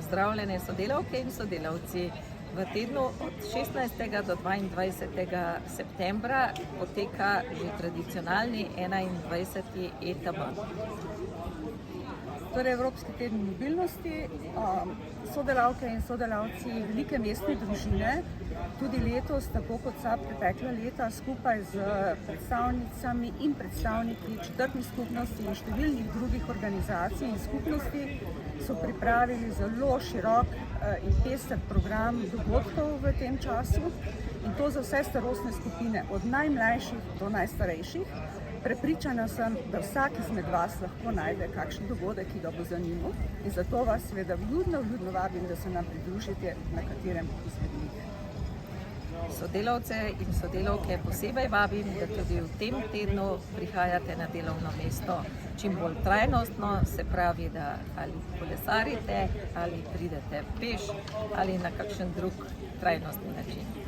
pozdravljene sodelavke in sodelavci. V tednu od 16. do 22. septembra poteka že tradicionalni 21. ETB. Torej Evropski teden mobilnosti, sodelavke in sodelavci velike mestne družine, tudi letos, tako kot vsa pretekla leta, skupaj z predstavnicami in predstavniki četrtnih skupnosti in številnih drugih organizacij in skupnosti so pripravili zelo širok in pester program dogodkov v tem času, in to za vse starostne skupine, od najmlajših do najstarejših. Prepričana sem, da vsak izmed vas lahko najde kakšen dogodek, ki ga bo zanimal, in zato vas seveda vljudno vabim, da se nam pridružite na katerem izmed njih. Sodelavce in sodelavke posebej vabim, da tudi v tem tednu prihajate na delovno mesto čim bolj trajnostno, se pravi, da ali kolesarite, ali pridete peš, ali na kakšen drug trajnostni način.